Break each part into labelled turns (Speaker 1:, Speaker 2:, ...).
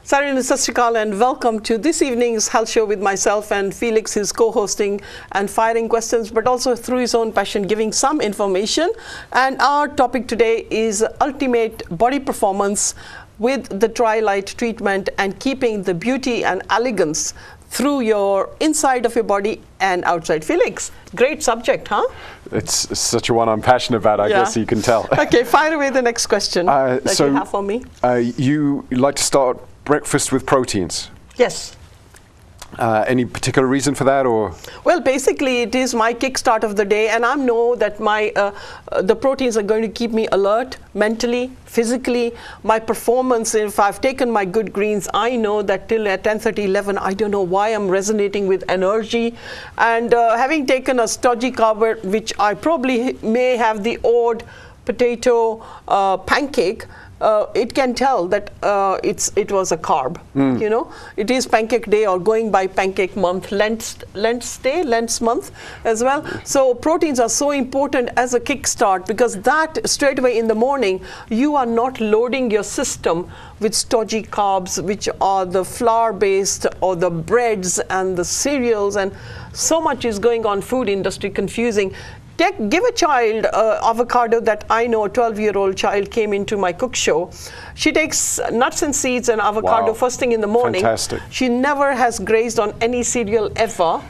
Speaker 1: Sarin, Sat Shri Akal, and welcome to this evening's health show with myself and Felix, who's co-hosting and firing questions, but also through his own passion, giving some information. And our topic today is ultimate body performance with the Tri-Light treatment and keeping the beauty and elegance through your inside of your body and outside. Felix, great subject, huh?
Speaker 2: It's such a one I'm passionate about, I guess you can tell.
Speaker 1: Okay, fire away the next question that you have for me.
Speaker 2: You like to start breakfast with proteins?
Speaker 1: Yes.
Speaker 2: Any particular reason for that, or? Well,
Speaker 1: basically it is my kickstart of the day, and I know that my the proteins are going to keep me alert mentally, physically. My performance, if I've taken my good greens, I know that till at 10:30, 11, I don't know why I'm resonating with energy. And having taken a stodgy carb, which I probably may have the odd potato pancake, it can tell that it was a carb. You know, it is pancake day, or going by pancake month, Lent's month as well. So proteins are so important as a kickstart, because that straight away in the morning you are not loading your system with stodgy carbs, which are the flour based or the breads and the cereals, and so much is going on food industry confusing. Give a child avocado. That I know, a 12-year-old child came into my cook show. She takes nuts and seeds and avocado first thing in the morning.
Speaker 2: Fantastic.
Speaker 1: She never has grazed on any cereal ever,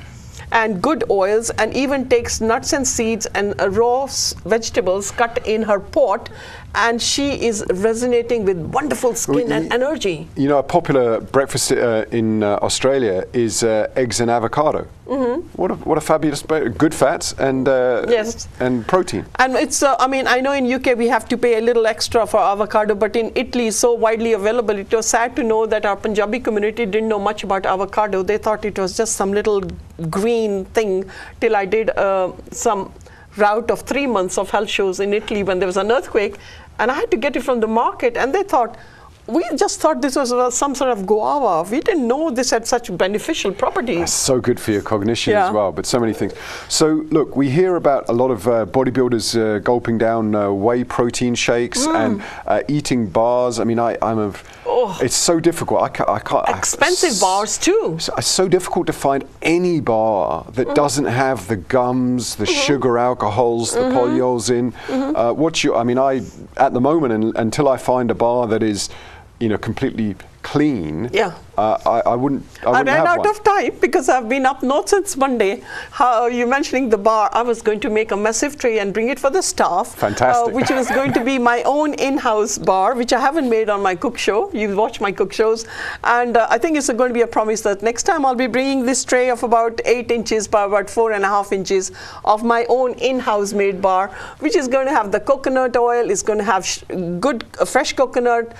Speaker 1: and good oils, and even takes nuts and seeds and raw vegetables cut in her pot, and she is resonating with wonderful skin and energy.
Speaker 2: You know, a popular breakfast in Australia is eggs and avocado. What a fabulous, good fats and and protein.
Speaker 1: And it's I mean, I know in UK we have to pay a little extra for avocado, but in Italy it's so widely available. It was sad to know that our Punjabi community didn't know much about avocado. They thought it was just some little green thing, till I did some route of 3 months of health shows in Italy when there was an earthquake, and I had to get it from the market, and they thought, we just thought this was some sort of guava. We didn't know this had such beneficial properties.
Speaker 2: That's so good for your cognition as well, but so many things. So look, we hear about a lot of bodybuilders gulping down whey protein shakes and eating bars. I mean, it's so difficult. I can't.
Speaker 1: Expensive bars too.
Speaker 2: It's so difficult to find any bar that doesn't have the gums, the sugar alcohols, the polyols in. At the moment, until I find a bar that is, you know, completely clean, I wouldn't
Speaker 1: I ran
Speaker 2: have
Speaker 1: out
Speaker 2: one.
Speaker 1: of time, because I've been up north since Monday. How you mentioning the bar, I was going to make a massive tray and bring it for the staff.
Speaker 2: Fantastic.
Speaker 1: Which was going to be my own in-house bar, which I haven't made on my cook show. You watch my cook shows, and I think it's going to be a promise that next time I'll be bringing this tray of about 8 inches by about 4.5 inches of my own in-house made bar, which is going to have the coconut oil. It's going to have good fresh coconut,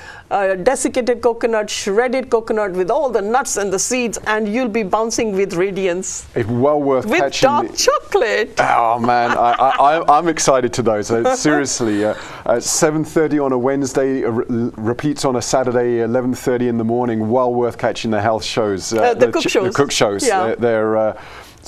Speaker 1: desiccated coconut, shredded coconut, with all the nuts and the seeds, and you'll be bouncing with radiance.
Speaker 2: It's well worth
Speaker 1: with
Speaker 2: catching.
Speaker 1: With dark chocolate.
Speaker 2: Oh man, I'm excited to those. Seriously, 7:30 on a Wednesday, repeats on a Saturday, 11:30 in the morning. Well worth catching the health shows.
Speaker 1: The cook shows.
Speaker 2: The cook shows.
Speaker 1: Yeah.
Speaker 2: They're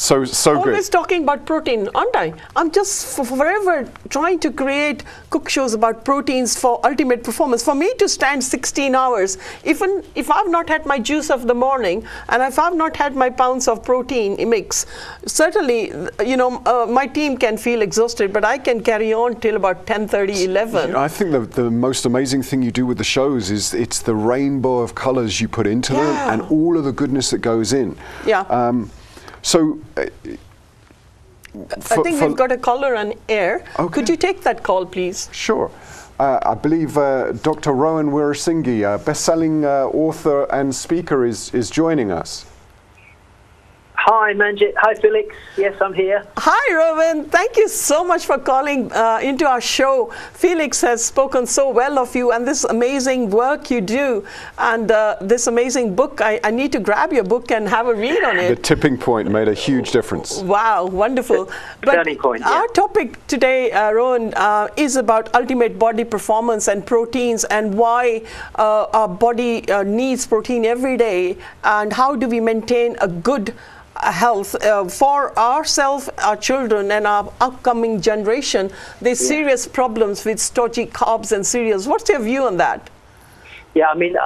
Speaker 2: so good.
Speaker 1: Always talking about protein, aren't I? I'm just forever trying to create cook shows about proteins for ultimate performance. For me to stand 16 hours, even if I've not had my juice of the morning, and if I've not had my pounds of protein mix, certainly, you know, my team can feel exhausted, but I can carry on till about 10:30, 11.
Speaker 2: You know, I think the most amazing thing you do with the shows is it's the rainbow of colors you put into them, and all of the goodness that goes in. So,
Speaker 1: I think we've got a caller on air.
Speaker 2: Okay.
Speaker 1: Could you take that call, please?
Speaker 2: Sure. I believe Dr. Rohan Weerasinghe, best-selling author and speaker, is joining us.
Speaker 3: Hi, Manjit. Hi, Felix. Yes, I'm here.
Speaker 1: Hi, Rohan. Thank you so much for calling into our show. Felix has spoken so well of you and this amazing work you do, and this amazing book. I need to grab your book and have a read on it.
Speaker 2: The Tipping Point made a huge difference.
Speaker 1: Wow, wonderful.
Speaker 3: Turning point,
Speaker 1: our topic today, Rohan, is about ultimate body performance and proteins, and why our body needs protein every day, and how do we maintain a good health for ourselves, our children, and our upcoming generation. There's serious problems with stodgy carbs and cereals. What's your view on that?
Speaker 3: Yeah, I mean,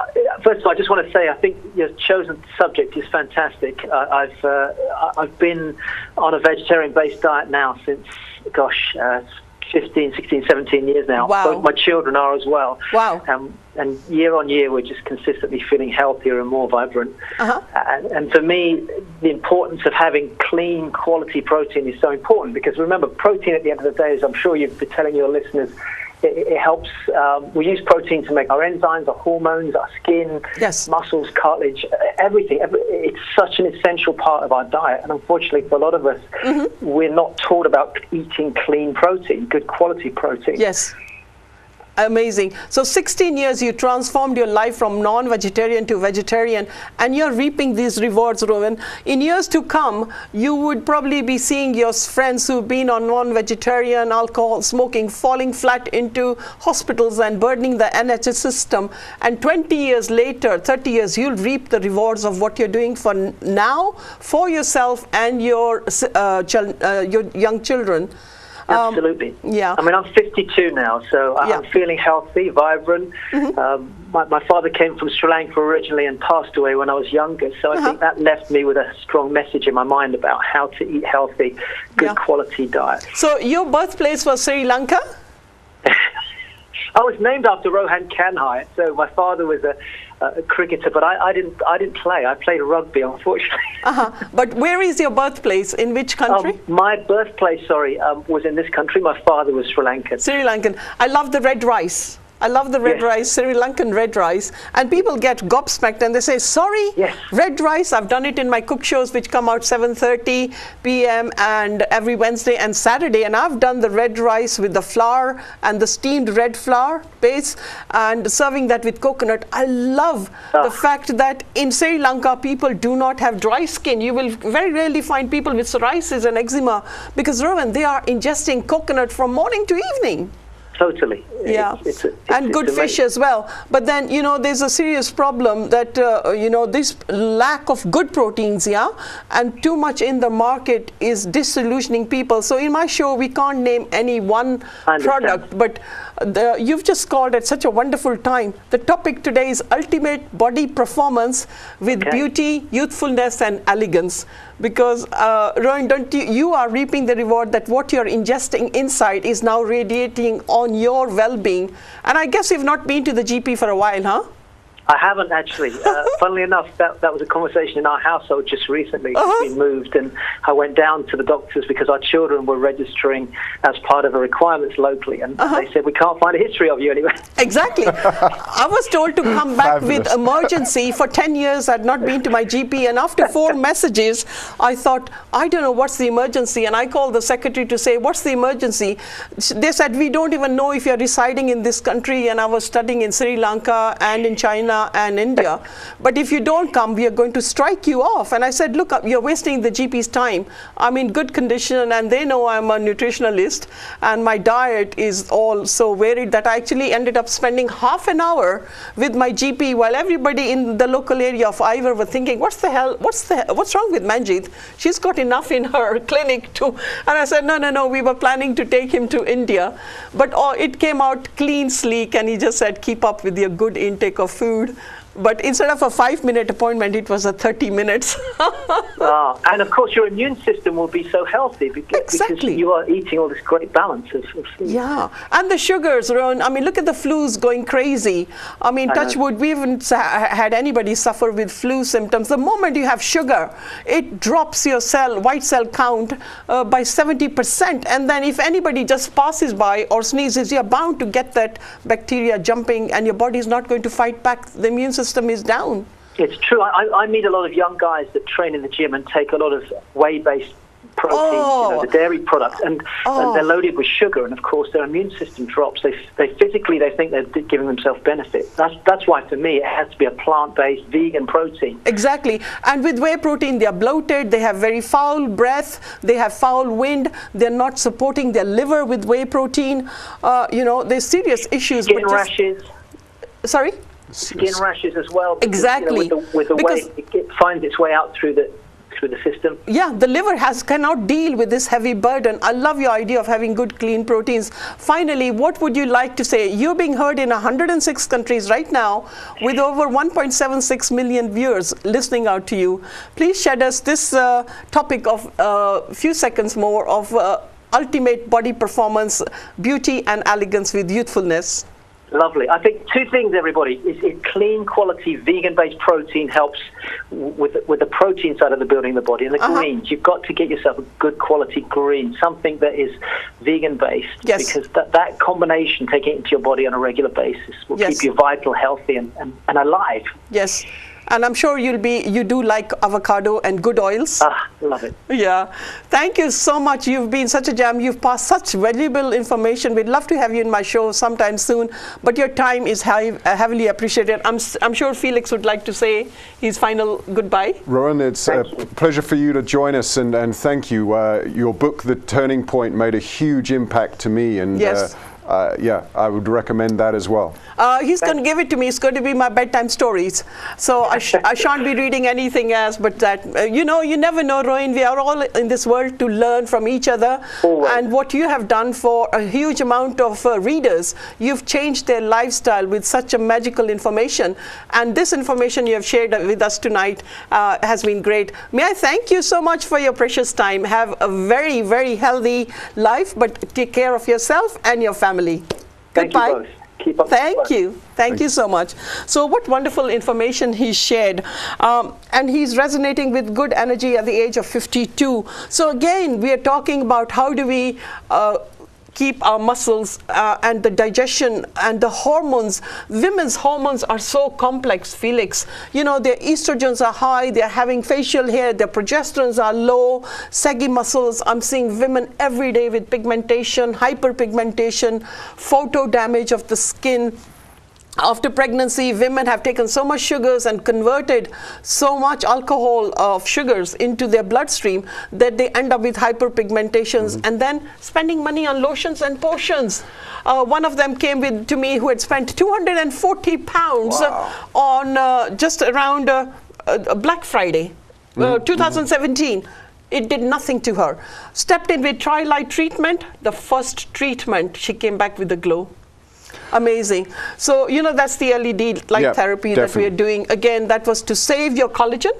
Speaker 3: first of all, I just want to say I think your chosen subject is fantastic. I've been on a vegetarian-based diet now since, 15, 16, 17 years now.
Speaker 1: Wow.
Speaker 3: Both my children are as well.
Speaker 1: Wow.
Speaker 3: And year on year, we're just consistently feeling healthier and more vibrant. And for me, the importance of having clean, quality protein is so important, because remember, protein at the end of the day, as I'm sure you've been telling your listeners, it helps. We use protein to make our enzymes, our hormones, our skin,
Speaker 1: Yes.
Speaker 3: muscles, cartilage, everything. It's such an essential part of our diet. And unfortunately, for a lot of us, we're not taught about eating clean protein, good quality protein.
Speaker 1: Yes. Amazing. So 16 years you transformed your life from non-vegetarian to vegetarian, and you're reaping these rewards, Rowan. In years to come, you would probably be seeing your friends who've been on non-vegetarian, alcohol smoking, falling flat into hospitals and burdening the NHS system. And 20 years later, 30 years, you'll reap the rewards of what you're doing for now, for yourself and your young children.
Speaker 3: Absolutely.
Speaker 1: Yeah.
Speaker 3: I mean, I'm 52 now, so I'm feeling healthy, vibrant. My father came from Sri Lanka originally and passed away when I was younger, so I think that left me with a strong message in my mind about how to eat healthy, good quality diet.
Speaker 1: So your birthplace was Sri Lanka?
Speaker 3: I was named after Rohan Kanhai. So my father was a cricketer, but I didn't play. I played rugby, unfortunately.
Speaker 1: But where is your birthplace? In which country?
Speaker 3: My birthplace, was in this country. My father was Sri Lankan.
Speaker 1: Sri Lankan. I love the red rice. I love the red rice, Sri Lankan red rice. And people get gobsmacked and they say, sorry, red rice. I've done it in my cook shows, which come out 7:30 p.m. and every Wednesday and Saturday. And I've done the red rice with the flour and the steamed red flour base and serving that with coconut. I love the fact that in Sri Lanka, people do not have dry skin. You will very rarely find people with psoriasis and eczema because, Rowan, they are ingesting coconut from morning to evening.
Speaker 3: Totally.
Speaker 1: Yeah, and good
Speaker 3: amazing.
Speaker 1: fish as well. But then, there's a serious problem that, this lack of good proteins, and too much in the market is disillusioning people. So in my show, we can't name any one product, but you've just called at such a wonderful time. The topic today is ultimate body performance with beauty, youthfulness, and elegance. Because, Rowan, you are reaping the reward that what you're ingesting inside is now radiating on your well-being. And I guess you've not been to the GP for a while, huh?
Speaker 3: I haven't actually. Funnily enough, that was a conversation in our household just recently. We moved, and I went down to the doctors because our children were registering as part of the requirements locally, and they said, we can't find a history of you anyway.
Speaker 1: Exactly. I was told to come back with emergency. For 10 years, I'd not been to my GP, and after 4 messages, I thought, I don't know what's the emergency, and I called the secretary to say, what's the emergency? They said, we don't even know if you're residing in this country, and I was studying in Sri Lanka and in China and India, but if you don't come, we are going to strike you off. And I said, look, you're wasting the GP's time. I'm in good condition, and they know I'm a nutritionalist, and my diet is all so varied that I actually ended up spending half an hour with my GP while everybody in the local area of Ivor were thinking, what's wrong with Manjeet? She's got enough in her clinic too. And I said, no, we were planning to take him to India, but it came out clean, sleek, and he just said, keep up with your good intake of food. But instead of a 5-minute appointment, it was a 30 minutes.
Speaker 3: And of course, your immune system will be so healthy because you are eating all this great balance of food.
Speaker 1: Yeah, and the sugars, Ron. I mean, look at the flus going crazy. I mean, touch wood, we haven't had anybody suffer with flu symptoms. The moment you have sugar, it drops your white cell count by 70%. And then if anybody just passes by or sneezes, you're bound to get that bacteria jumping, and your body is not going to fight back. The immune system is down.
Speaker 3: It's true. I meet a lot of young guys that train in the gym and take a lot of whey-based proteins, the dairy products, and they're loaded with sugar, and of course their immune system drops. They physically think they're giving themselves benefit. That's why for me it has to be a plant-based vegan protein.
Speaker 1: Exactly. And with whey protein, they are bloated, they have very foul breath, they have foul wind, they're not supporting their liver with whey protein. There's serious issues.
Speaker 3: Skin rashes.
Speaker 1: Sorry?
Speaker 3: Skin rashes as well. Because,
Speaker 1: exactly.
Speaker 3: With the whey, it finds its way out through through the system.
Speaker 1: Yeah, the liver cannot deal with this heavy burden. I love your idea of having good, clean proteins. Finally, what would you like to say? You're being heard in 106 countries right now with over 1.76 million viewers listening out to you. Please shed us this topic of a few seconds more of ultimate body performance, beauty and elegance with youthfulness.
Speaker 3: Lovely. I think two things, everybody, is clean, quality, vegan-based protein helps with the protein side of the building the body. And the greens, you've got to get yourself a good quality green, something that is vegan-based.
Speaker 1: Yes.
Speaker 3: Because that combination, taking it into your body on a regular basis, will keep you vital, healthy, and alive.
Speaker 1: Yes. And I'm sure you do like avocado and good oils.
Speaker 3: Love it.
Speaker 1: Yeah. Thank you so much. You've been such a gem. You've passed such valuable information. We'd love to have you in my show sometime soon. But your time is heavily appreciated. I'm sure Felix would like to say his final goodbye.
Speaker 2: Rohan, it's a pleasure for you to join us, and thank you. Your book, The Turning Point, made a huge impact to me. And
Speaker 1: yes.
Speaker 2: Yeah, I would recommend that as well.
Speaker 1: He's going to give it to me. It's going to be my bedtime stories. So I shan't be reading anything else but that. You never know, Rohan. We are all in this world to learn from each other.
Speaker 3: Always.
Speaker 1: And what you have done for a huge amount of readers, you've changed their lifestyle with such a magical information. And this information you have shared with us tonight has been great. May I thank you so much for your precious time. Have a very, very healthy life, but take care of yourself and your family.
Speaker 3: Thank
Speaker 1: Goodbye.
Speaker 3: you both. Keep up.
Speaker 1: Thank you. Thank you so much. So what wonderful information he shared. And he's resonating with good energy at the age of 52. So again, we are talking about how do we keep our muscles and the digestion and the hormones. Women's hormones are so complex, Felix. Their estrogens are high, they're having facial hair, their progesterones are low, saggy muscles. I'm seeing women every day with pigmentation, hyperpigmentation, photo damage of the skin. After pregnancy, women have taken so much sugars and converted so much alcohol of sugars into their bloodstream that they end up with hyperpigmentations and then spending money on lotions and potions. One of them came to me who had spent 240 pounds on just around Black Friday, 2017. It did nothing to her. Stepped in with Tri-Light treatment. The first treatment, she came back with a glow. Amazing. So, that's the LED light therapy that we are doing. Again, that was to save your collagen,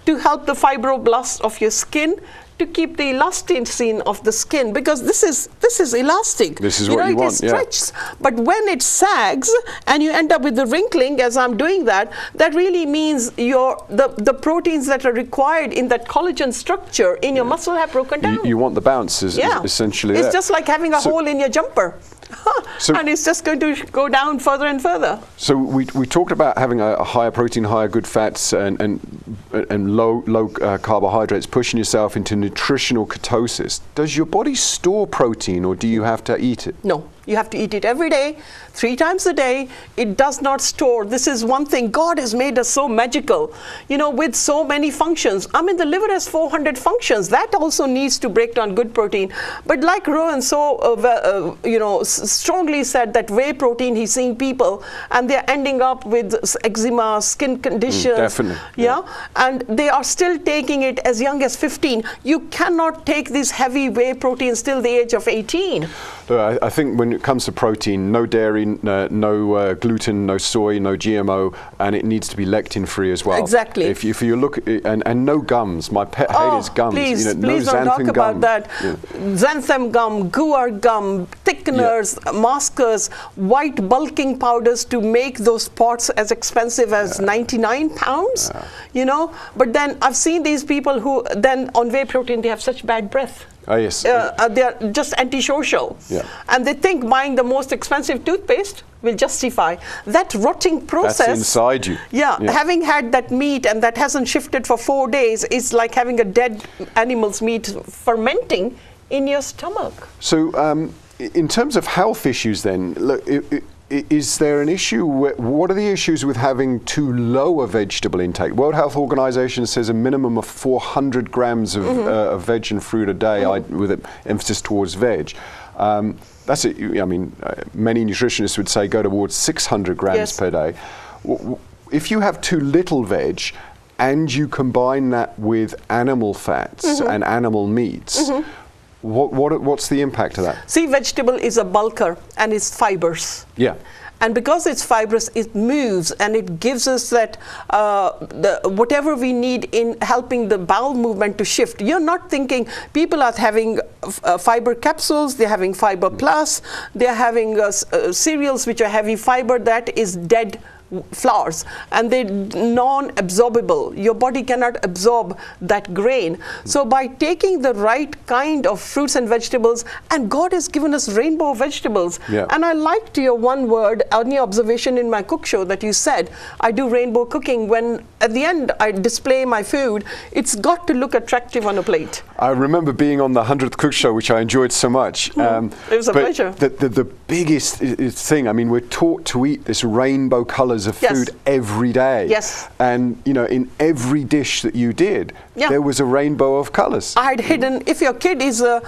Speaker 1: to help the fibroblasts of your skin, to keep the elasticity of the skin, because this is elastic.
Speaker 2: This is what you want,
Speaker 1: it stretches. But when it sags and you end up with the wrinkling, as I'm doing that really means the proteins that are required in that collagen structure in your muscle have broken down.
Speaker 2: You want the bounce, essentially.
Speaker 1: It's just like having a hole in your jumper. And it's just going to go down further and further.
Speaker 2: So we talked about having a higher protein, higher good fats, and low carbohydrates, pushing yourself into nutritional ketosis. Does your body store protein, or do you have to eat it?
Speaker 1: No. You have to eat it every day, 3 times a day. It does not store. This is one thing. God has made us so magical, with so many functions. The liver has 400 functions. That also needs to break down good protein. But like Rohan strongly said, that whey protein, he's seeing people and they're ending up with eczema, skin conditions.
Speaker 2: Definitely.
Speaker 1: Yeah. And they are still taking it as young as 15. You cannot take this heavy whey proteins till the age of 18.
Speaker 2: I think when it comes to protein, no dairy, no gluten, no soy, no GMO, and it needs to be lectin-free as well.
Speaker 1: Exactly.
Speaker 2: If you look, and no gums. My pet hate is gums.
Speaker 1: Please
Speaker 2: no
Speaker 1: don't talk about that.
Speaker 2: Yeah.
Speaker 1: Xanthan gum, guar gum, thickeners, maskers, white bulking powders to make those pots as expensive as 99 pounds. But then I've seen these people who then on whey protein, they have such bad breath.
Speaker 2: Oh, yes.
Speaker 1: They are just antisocial.
Speaker 2: Yeah.
Speaker 1: And they think buying the most expensive toothpaste will justify that rotting process.
Speaker 2: That's inside you.
Speaker 1: Yeah, having had that meat and that hasn't shifted for 4 days is like having a dead animal's meat fermenting in your stomach.
Speaker 2: So in terms of health issues then, look, is there an issue? What are the issues with having too low a vegetable intake? World Health Organization says a minimum of 400 grams of veg and fruit a day, with an emphasis towards veg. That's it. Many nutritionists would say go towards 600 grams per day. If you have too little veg, and you combine that with animal fats and animal meats, what's the impact of that?
Speaker 1: See, vegetable is a bulker and it's fibers.
Speaker 2: Yeah.
Speaker 1: And because it's fibrous, it moves and it gives us that whatever we need in helping the bowel movement to shift. You're not thinking people are having fiber capsules, they're having fiber plus, they're having cereals which are heavy fiber, that is dead flours, and they're non-absorbable. Your body cannot absorb that grain. So by taking the right kind of fruits and vegetables, and God has given us rainbow of vegetables.
Speaker 2: Yeah.
Speaker 1: And I liked your one word on your observation in my cook show that you said, I do rainbow cooking. When at the end I display my food, it's got to look attractive on a plate.
Speaker 2: I remember being on the 100th Cook Show, which I enjoyed so much.
Speaker 1: It was a pleasure.
Speaker 2: The biggest thing, I mean, we're taught to eat this rainbow colours of
Speaker 1: Yes.
Speaker 2: food every day.
Speaker 1: Yes.
Speaker 2: And, you know, in every dish that you did,
Speaker 1: Yeah.
Speaker 2: there was a rainbow of colours.
Speaker 1: I had hidden, if your kid is, doesn't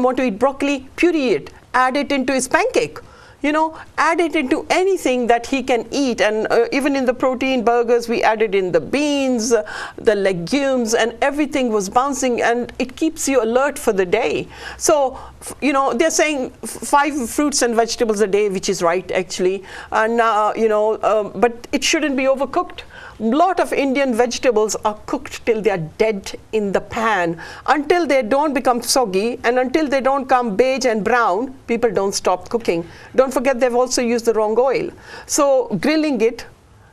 Speaker 1: want to eat broccoli, puree it, add it into his pancake. You know, add it into anything that he can eat. And even in the protein burgers, we added in the beans, the legumes, and everything was bouncing, and it keeps you alert for the day. So, you know, they're saying 5 fruits and vegetables a day, which is right, actually. And, but it shouldn't be overcooked. Lot of Indian vegetables are cooked till they are dead in the pan. Until they don't become soggy and until they don't come beige and brown, people don't stop cooking. Don't forget they've also used the wrong oil. So grilling it,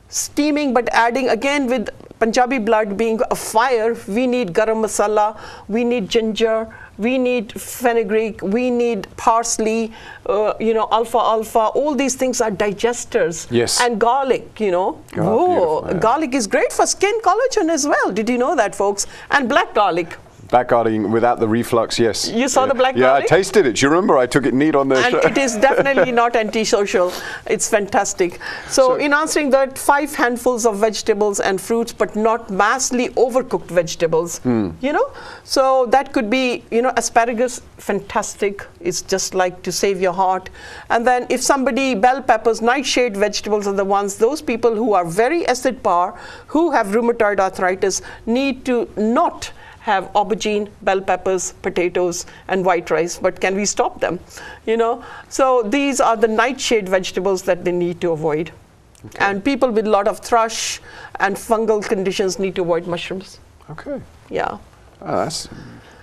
Speaker 1: steaming, but adding again with Punjabi blood being a fire, we need garam masala, we need ginger, we need fenugreek, we need parsley, alfalfa, all these things are digesters.
Speaker 2: Yes.
Speaker 1: And garlic, you know.
Speaker 2: Oh, beautiful, yeah.
Speaker 1: Garlic is great for skin collagen as well. Did you know that, folks? And black garlic.
Speaker 2: Black garlic without the reflux, yes.
Speaker 1: You saw the black
Speaker 2: garlic?
Speaker 1: garlic?
Speaker 2: Yeah, I tasted it. Do you remember? I took it neat on the
Speaker 1: And
Speaker 2: show.
Speaker 1: it is definitely not antisocial. It's fantastic. So in answering that, 5 handfuls of vegetables and fruits, but not massively overcooked vegetables. You know? So that could be, asparagus, fantastic. It's just like to save your heart. And then if somebody, bell peppers, nightshade vegetables are the ones, those people who are very acid poor, who have rheumatoid arthritis, need to not have aubergine, bell peppers, potatoes, and white rice. But can we stop them? You know, so these are the nightshade vegetables that they need to avoid. Okay. And people with a lot of thrush and fungal conditions need to avoid mushrooms.
Speaker 2: Okay.
Speaker 1: Yeah.
Speaker 2: Oh, that's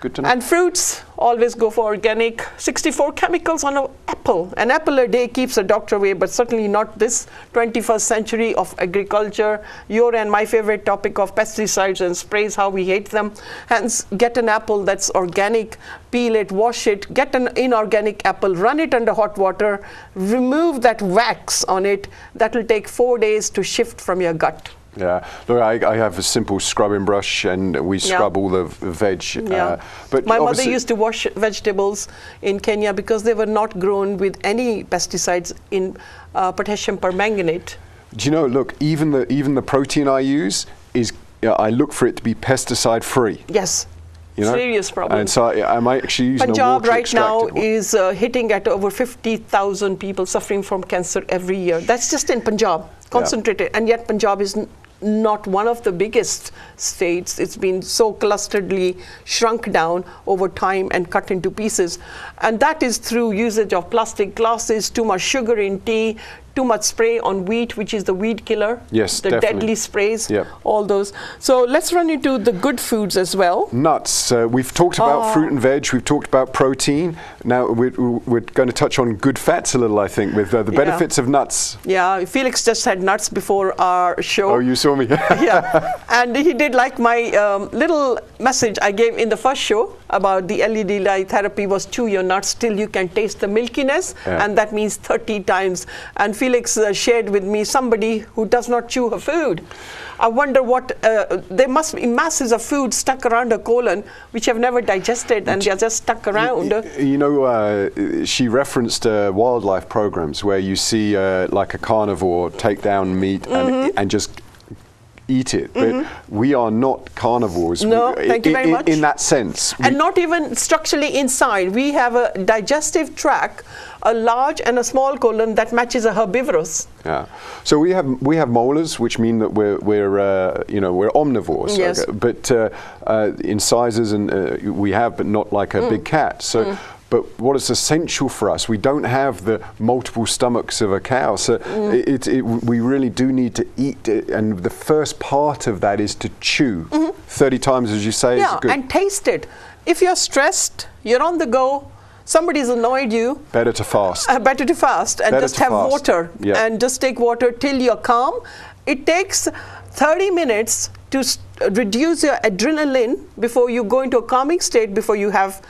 Speaker 2: good to know.
Speaker 1: And fruits, always go for organic. 64 chemicals on an apple. An apple a day keeps a doctor away, but certainly not this 21st century of agriculture. Your and my favorite topic of pesticides and sprays, how we hate them. Hence, get an apple that's organic, peel it, wash it, get an inorganic apple, run it under hot water, remove that wax on it. That will take 4 days to shift from your gut.
Speaker 2: Yeah, look, I have a simple scrubbing brush and we scrub all the veg.
Speaker 1: Yeah.
Speaker 2: But
Speaker 1: my mother used to wash vegetables in Kenya because they were not grown with any pesticides in potassium permanganate.
Speaker 2: Do you know, look, even the protein I use is, I look for it to be pesticide free.
Speaker 1: Yes.
Speaker 2: You know?
Speaker 1: Serious problem.
Speaker 2: And so I might actually use
Speaker 1: Punjab
Speaker 2: a
Speaker 1: right now
Speaker 2: water-extracted one.
Speaker 1: is hitting at over 50,000 people suffering from cancer every year. That's just in Punjab, concentrated. And yet Punjab is not one of the biggest states. It's been so clusteredly shrunk down over time and cut into pieces. And that is through usage of plastic glasses, too much sugar in tea, too much spray on wheat, which is the weed killer.
Speaker 2: Yes,
Speaker 1: the
Speaker 2: definitely.
Speaker 1: deadly sprays,
Speaker 2: Yep.
Speaker 1: all those. So let's run into the good foods as well.
Speaker 2: Nuts. We've talked about fruit and veg. We've talked about protein. Now we're going to touch on good fats a little, I think, with the benefits of nuts.
Speaker 1: Yeah, Felix just had nuts before our show.
Speaker 2: Oh, you saw me?
Speaker 1: Yeah, and he did like my little message I gave in the first show about the LED light therapy was chew your nuts till you can taste the milkiness, and that means 30 times. And Felix shared with me somebody who does not chew her food. I wonder what, there must be masses of food stuck around her colon which have never digested and they're just stuck around.
Speaker 2: You know, she referenced wildlife programs where you see like a carnivore take down meat and just eat it. But we are not carnivores.
Speaker 1: No, thank you very much.
Speaker 2: In that sense.
Speaker 1: And not even structurally inside. We have a digestive tract, a large and a small colon that matches a herbivorous.
Speaker 2: Yeah. So we have molars, which mean that we're omnivores.
Speaker 1: Yes.
Speaker 2: Okay? But incisors we have, but not like a big cat. So. But what is essential for us, we don't have the multiple stomachs of a cow, so we really do need to eat it, and the first part of that is to chew 30 times, as you say.
Speaker 1: Yeah,
Speaker 2: is good.
Speaker 1: and taste it. If you're stressed, you're on the go, somebody's annoyed you.
Speaker 2: Better to fast.
Speaker 1: Better to fast and just have water and just take water till you're calm. It takes 30 minutes to reduce your adrenaline before you go into a calming state, before you have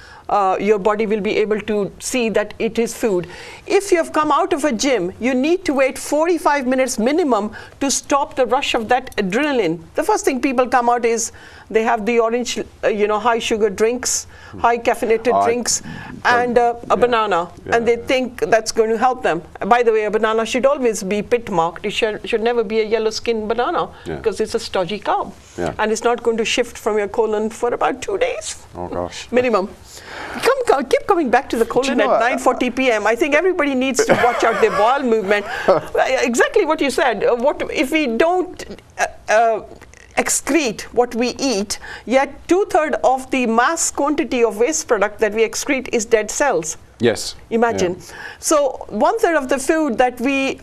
Speaker 1: your body will be able to see that it is food. If you have come out of a gym, you need to wait 45 minutes minimum to stop the rush of that adrenaline. The first thing people come out is they have the orange, high sugar drinks, high caffeinated drinks, and a banana, and they think that's going to help them. By the way, a banana should always be pit marked. It should never be a yellow skin banana because it's a stodgy carb, and it's not going to shift from your colon for about 2 days.
Speaker 2: Oh gosh,
Speaker 1: minimum. Keep coming back to the colon at 9:40 p.m. I think everybody needs to watch out their bowel movement. Exactly what you said. What if we don't excrete what we eat, yet 2/3 of the mass quantity of waste product that we excrete is dead cells.
Speaker 2: Yes.
Speaker 1: Imagine.
Speaker 2: Yeah.
Speaker 1: So 1/3 of the food that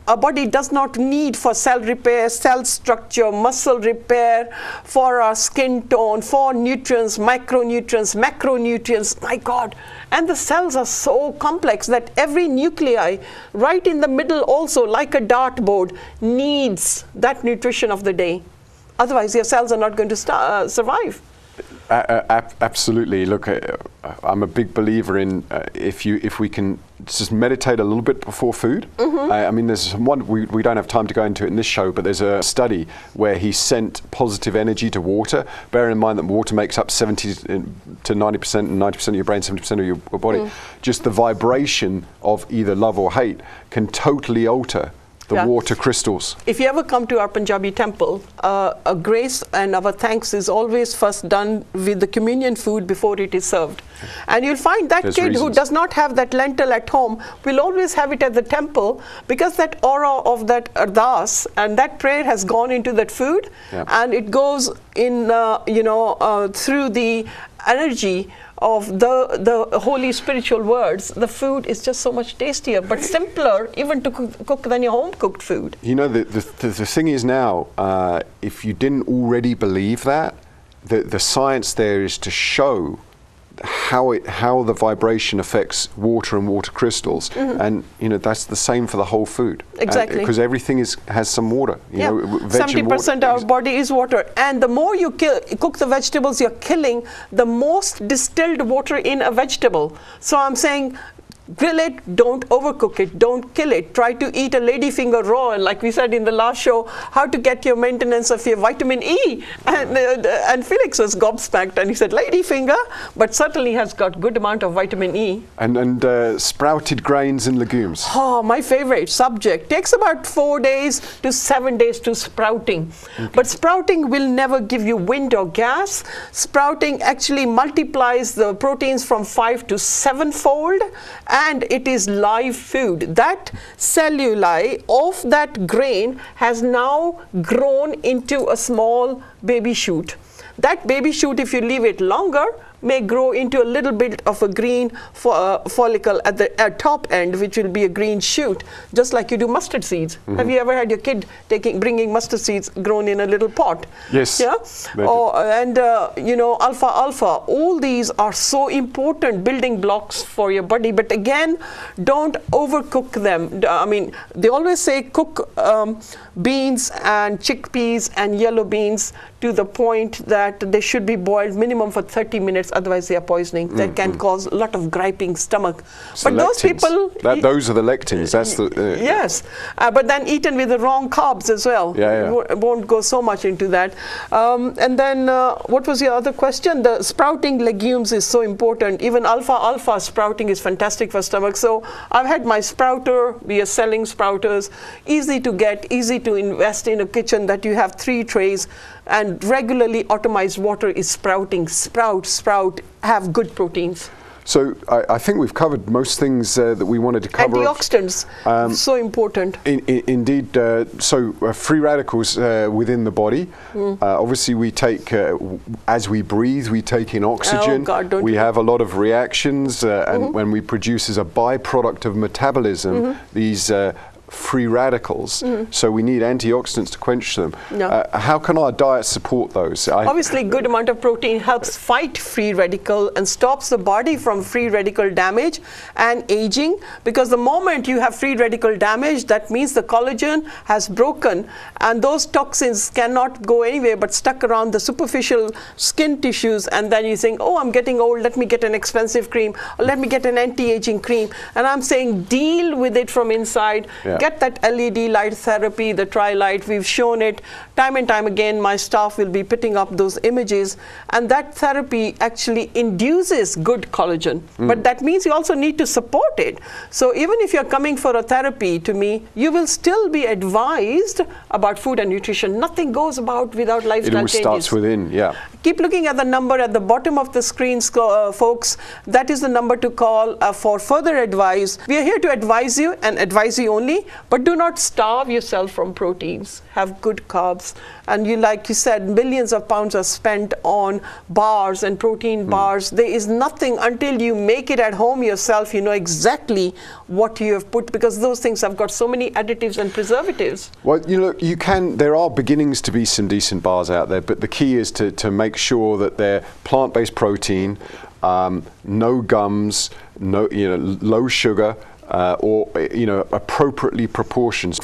Speaker 1: our body does not need for cell repair, cell structure, muscle repair, for our skin tone, for nutrients, micronutrients, macronutrients, my God. And the cells are so complex that every nuclei right in the middle also, like a dartboard, needs that nutrition of the day. Otherwise, your cells are not going to survive.
Speaker 2: Absolutely. Look, I'm a big believer in if we can just meditate a little bit before food. I mean, there's one, we don't have time to go into it in this show, but there's a study where he sent positive energy to water. Bear in mind that water makes up 70 to 90% and 90% of your brain, 70% of your body. Just the vibration of either love or hate can totally alter the water crystals.
Speaker 1: If you ever come to our Punjabi temple, a grace and our thanks is always first done with the communion food before it is served. And you'll find that kid who does not have that lentil at home will always have it at the temple, because that aura of that ardas and that prayer has gone into that food, and it goes in, through the energy of the holy spiritual words. The food is just so much tastier, but simpler even to cook than your home cooked food.
Speaker 2: You know, the thing is now, if you didn't already believe that, the science there is to show how the vibration affects water and water crystals, and that's the same for the whole food.
Speaker 1: Exactly,
Speaker 2: because everything has some water.
Speaker 1: 70% of our body is water, and the more you cook the vegetables, you're killing the most distilled water in a vegetable. So I'm saying, grill it, don't overcook it, don't kill it. Try to eat a ladyfinger raw, and like we said in the last show, how to get your maintenance of your vitamin E. And Felix was gobsmacked, and he said ladyfinger, but certainly has got good amount of vitamin E.
Speaker 2: And sprouted grains and legumes.
Speaker 1: Oh, my favorite subject. Takes about 4 days to 7 days to sprouting. But sprouting will never give you wind or gas. Sprouting actually multiplies the proteins from 5 to 7-fold. And it is live food. That celluli of that grain has now grown into a small baby shoot. That baby shoot, if you leave it longer, may grow into a little bit of a green follicle at the top end, which will be a green shoot, just like you do mustard seeds. Have you ever had your kid bringing mustard seeds grown in a little pot?
Speaker 2: Yes.
Speaker 1: Yeah. Alfalfa. All these are so important building blocks for your body. But again, don't overcook them. I mean, they always say cook beans and chickpeas and yellow beans to the point that they should be boiled minimum for 30 minutes. otherwise they are poisoning. That can cause a lot of griping stomach.
Speaker 2: So
Speaker 1: but those
Speaker 2: lectins.
Speaker 1: people...
Speaker 2: Those are the lectins. That's the...
Speaker 1: Yes, but then eaten with the wrong carbs as well.
Speaker 2: Yeah.
Speaker 1: Won't go so much into that. And then what was your other question? The sprouting legumes is so important. Even alfalfa sprouting is fantastic for stomach. So I've had my sprouter. We are selling sprouters. Easy to get, easy to invest in a kitchen that you have 3 trays, and regularly atomized water is sprouting. Sprout, have good proteins.
Speaker 2: So I think we've covered most things that we wanted to cover.
Speaker 1: Antioxidants, so important.
Speaker 2: Indeed. Free radicals within the body. Obviously, we take, as we breathe, we take in oxygen.
Speaker 1: Oh God,
Speaker 2: we have a lot of reactions, and when we produce as a byproduct of metabolism, these free radicals. So we need antioxidants to quench them. How can our diet support those?
Speaker 1: Obviously, good amount of protein helps fight free radical and stops the body from free radical damage and aging, because the moment you have free radical damage, that means the collagen has broken, and those toxins cannot go anywhere but stuck around the superficial skin tissues, and then you think, oh, I'm getting old, let me get an expensive cream, or let me get an anti-aging cream. And I'm saying, deal with it from inside. Get that LED light therapy, the Tri-Light. We've shown it time and time again. My staff will be putting up those images, and that therapy actually induces good collagen. But that means you also need to support it. So even if you're coming for a therapy to me, you will still be advised about food and nutrition. Nothing goes about without lifestyle changes.
Speaker 2: It all starts within,
Speaker 1: Keep looking at the number at the bottom of the screen, folks. That is the number to call for further advice. We are here to advise you and advise you only, but do not starve yourself from proteins. Have good carbs. And like you said, millions of pounds are spent on bars and protein bars. There is nothing until you make it at home yourself. You know exactly what you have put, because those things have got so many additives and preservatives.
Speaker 2: Well, there are beginnings to be some decent bars out there, but the key is to make sure that they're plant-based protein, no gums, low sugar, or appropriately proportions.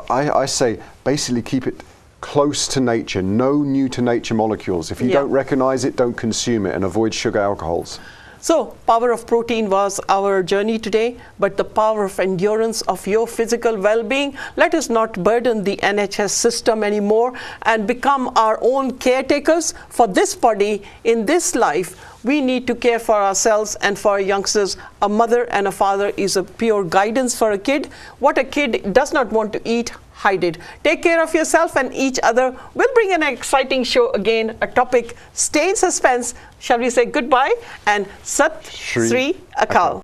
Speaker 2: I say basically keep it close to nature, no new to nature molecules. If you don't recognize it, don't consume it, and avoid sugar alcohols.
Speaker 1: So, power of protein was our journey today, but the power of endurance of your physical well-being. Let us not burden the NHS system anymore and become our own caretakers for this body in this life. We need to care for ourselves and for our youngsters. A mother and a father is a pure guidance for a kid. What a kid does not want to eat, hide it. Take care of yourself and each other. We'll bring an exciting show again, a topic. Stay in suspense. Shall we say goodbye and Sat Sri Akal.